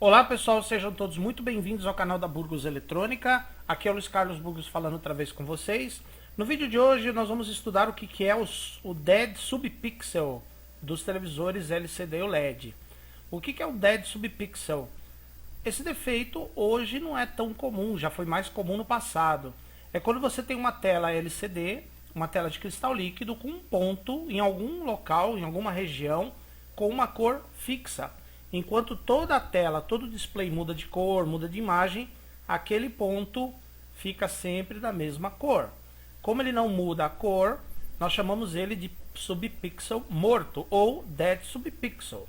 Olá pessoal, sejam todos muito bem-vindos ao canal da Burgos Eletrônica. Aqui é o Luiz Carlos Burgos falando outra vez com vocês. No vídeo de hoje nós vamos estudar o que é o Dead Subpixel dos televisores LCD e LED. O que é o Dead Subpixel? Esse defeito hoje não é tão comum, já foi mais comum no passado. É quando você tem uma tela LCD, uma tela de cristal líquido com um ponto em algum local, em alguma região, com uma cor fixa. Enquanto toda a tela, todo o display muda de cor, muda de imagem, aquele ponto fica sempre da mesma cor. Como ele não muda a cor, nós chamamos ele de subpixel morto ou dead subpixel.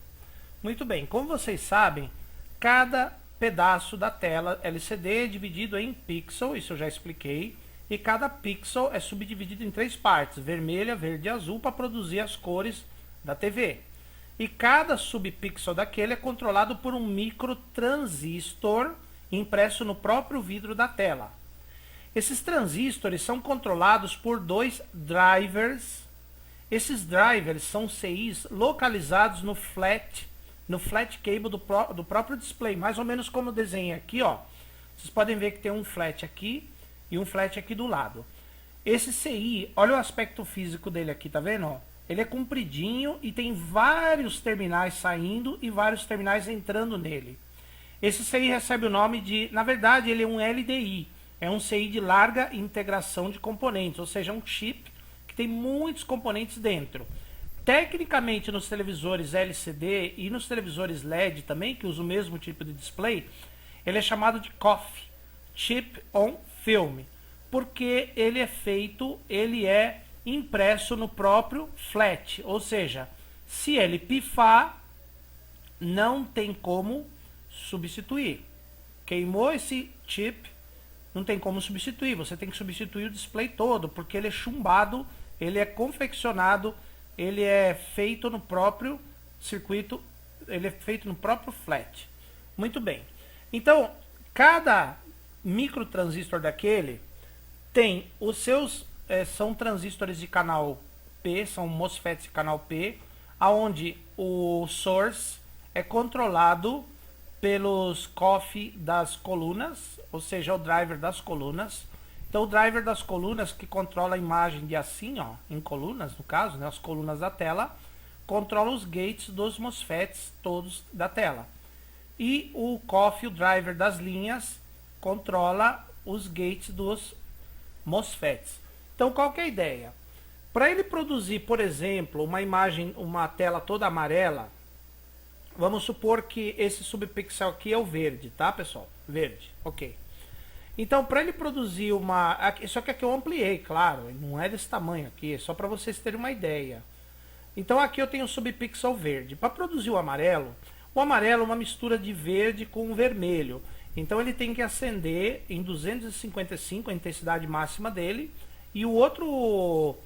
Muito bem, como vocês sabem, cada pedaço da tela LCD é dividido em pixel, isso eu já expliquei, e cada pixel é subdividido em três partes, vermelha, verde e azul, para produzir as cores da TV. E cada subpixel daquele é controlado por um microtransistor impresso no próprio vidro da tela. Esses transistores são controlados por dois drivers. Esses drivers são CIs localizados no flat cable do próprio display, mais ou menos como eu desenhei aqui, ó. Vocês podem ver que tem um flat aqui e um flat aqui do lado. Esse CI, olha o aspecto físico dele aqui, tá vendo? Ó? Ele é compridinho e tem vários terminais saindo e vários terminais entrando nele. Esse CI recebe o nome de, na verdade, ele é um LDI. É um CI de larga integração de componentes, ou seja, um chip que tem muitos componentes dentro. Tecnicamente, nos televisores LCD e nos televisores LED também, que usam o mesmo tipo de display, ele é chamado de COF, Chip on Film, porque ele é impresso no próprio flat, ou seja, se ele pifar, não tem como substituir. Queimou esse chip, não tem como substituir, você tem que substituir o display todo, porque ele é chumbado, ele é confeccionado, ele é feito no próprio circuito, ele é feito no próprio flat. Muito bem. Então, cada microtransistor daquele tem os seus são transistores de canal P, são MOSFETs de canal P, aonde o source é controlado pelos COF das colunas, ou seja, o driver das colunas. Então o driver das colunas que controla a imagem de assim, ó, em colunas, no caso, né, as colunas da tela, controla os gates dos MOSFETs todos da tela. E o COF, o driver das linhas, controla os gates dos MOSFETs. Então, qual que é a ideia? Para ele produzir, por exemplo, uma imagem, uma tela toda amarela, vamos supor que esse subpixel aqui é o verde, tá, pessoal? Verde, ok. Então, para ele produzir uma... Só que aqui eu ampliei, claro, não é desse tamanho aqui, é só para vocês terem uma ideia. Então, aqui eu tenho o subpixel verde. Para produzir o amarelo é uma mistura de verde com vermelho. Então, ele tem que acender em 255, a intensidade máxima dele, e o outro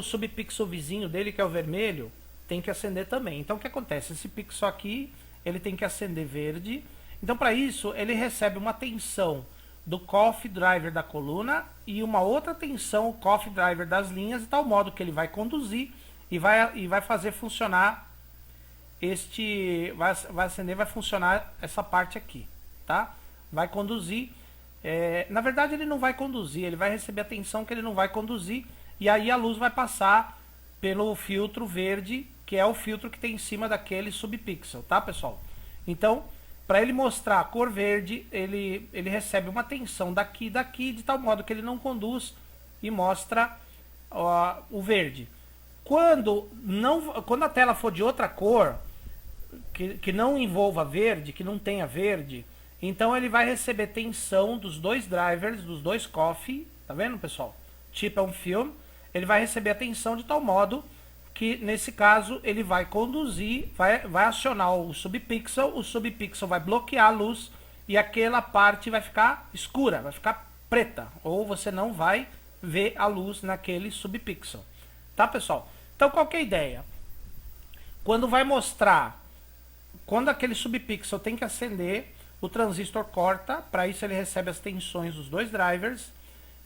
subpixel vizinho dele, que é o vermelho, tem que acender também. Então o que acontece? Esse pixel aqui, ele tem que acender verde. Então para isso, ele recebe uma tensão do COF driver da coluna e uma outra tensão, o COF driver das linhas, de tal modo que ele vai conduzir e vai fazer funcionar vai acender, vai funcionar essa parte aqui, tá? Vai conduzir. Na verdade ele não vai conduzir, ele vai receber a tensão que ele não vai conduzir, e aí a luz vai passar pelo filtro verde, que é o filtro que tem em cima daquele subpixel, tá, pessoal? Então, para ele mostrar a cor verde, ele recebe uma tensão daqui, de tal modo que ele não conduz e mostra o verde. Quando a tela for de outra cor, que não envolva verde, que não tenha verde, então ele vai receber tensão dos dois drivers, dos dois COF, tá vendo, pessoal? Chip on film, ele vai receber a tensão de tal modo que, nesse caso, ele vai conduzir, vai acionar o subpixel vai bloquear a luz e aquela parte vai ficar escura, vai ficar preta, ou você não vai ver a luz naquele subpixel, tá, pessoal? Então, qual que é a ideia? Quando aquele subpixel tem que acender, o transistor corta, para isso ele recebe as tensões dos dois drivers,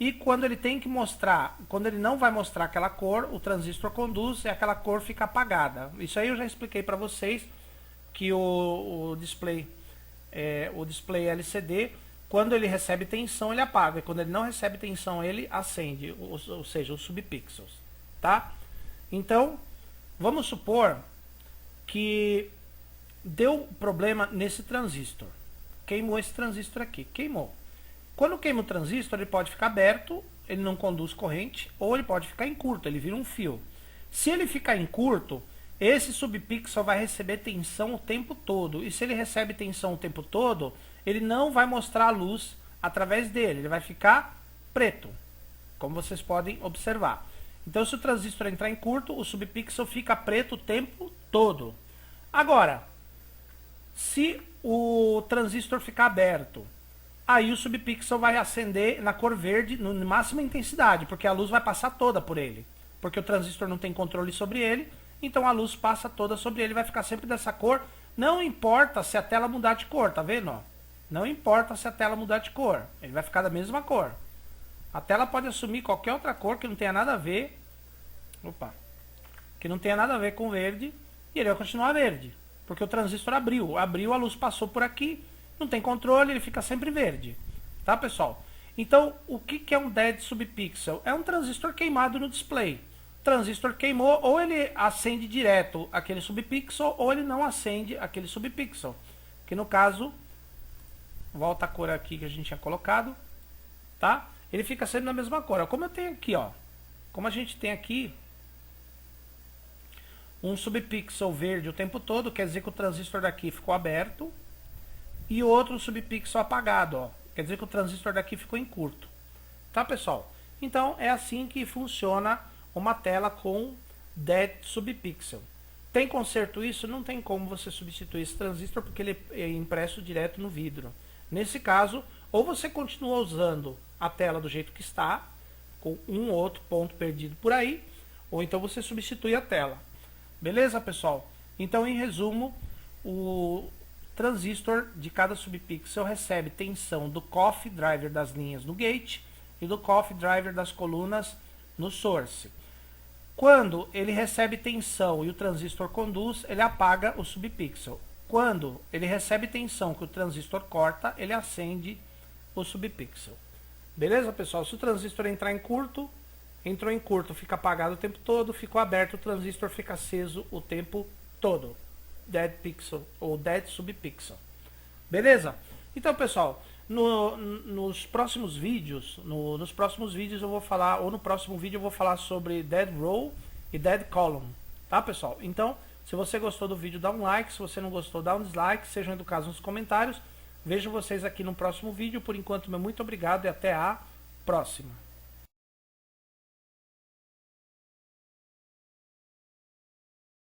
e quando ele não vai mostrar aquela cor, o transistor conduz e aquela cor fica apagada. Isso aí eu já expliquei para vocês, que o display o display LCD, quando ele recebe tensão ele apaga, e quando ele não recebe tensão ele acende, ou seja, os subpixels, tá? Então, vamos supor que deu problema nesse transistor, queimou esse transistor aqui, queimou. Quando queima o transistor, ele pode ficar aberto, ele não conduz corrente, ou ele pode ficar em curto, ele vira um fio. Se ele ficar em curto, esse subpixel vai receber tensão o tempo todo. E se ele recebe tensão o tempo todo, ele não vai mostrar a luz através dele. Ele vai ficar preto, como vocês podem observar. Então, se o transistor entrar em curto, o subpixel fica preto o tempo todo. Agora, se o transistor ficar aberto, aí o subpixel vai acender na cor verde, na máxima intensidade, porque a luz vai passar toda por ele. Porque o transistor não tem controle sobre ele, então a luz passa toda sobre ele, vai ficar sempre dessa cor. Não importa se a tela mudar de cor, tá vendo? Ó? Não importa se a tela mudar de cor, ele vai ficar da mesma cor. A tela pode assumir qualquer outra cor que não tenha nada a ver, que não tenha nada a ver com verde, e ele vai continuar verde, porque o transistor abriu, a luz passou por aqui, não tem controle, ele fica sempre verde, tá, pessoal? Então, o que é um dead subpixel? É um transistor queimado no display. O transistor queimou, ou ele acende direto aquele subpixel, ou ele não acende aquele subpixel. Que no caso, volta a cor aqui que a gente tinha colocado, tá? Ele fica sempre na mesma cor. Como eu tenho aqui, ó. Como a gente tem aqui um subpixel verde o tempo todo, quer dizer que o transistor daqui ficou aberto, e outro subpixel apagado, ó. Quer dizer que o transistor daqui ficou em curto. Tá, pessoal? Então, é assim que funciona uma tela com dead subpixel. Tem conserto isso? Não tem como você substituir esse transistor, porque ele é impresso direto no vidro. Nesse caso, ou você continua usando a tela do jeito que está, com um ou outro ponto perdido por aí, ou então você substitui a tela. Beleza, pessoal? Então, em resumo, o transistor de cada subpixel recebe tensão do coff driver das linhas no gate e do coff driver das colunas no source. Quando ele recebe tensão e o transistor conduz, ele apaga o subpixel. Quando ele recebe tensão que o transistor corta, ele acende o subpixel. Beleza, pessoal? Se o transistor entrar em curto, entrou em curto, fica apagado o tempo todo, ficou aberto, o transistor fica aceso o tempo todo. Dead pixel ou dead subpixel. Beleza? Então, pessoal, nos próximos vídeos, eu vou falar, ou no próximo vídeo eu vou falar sobre dead row e dead column, tá, pessoal? Então, se você gostou do vídeo, dá um like, se você não gostou, dá um dislike, sejam educados nos comentários. Vejo vocês aqui no próximo vídeo. Por enquanto, meu muito obrigado e até a próxima.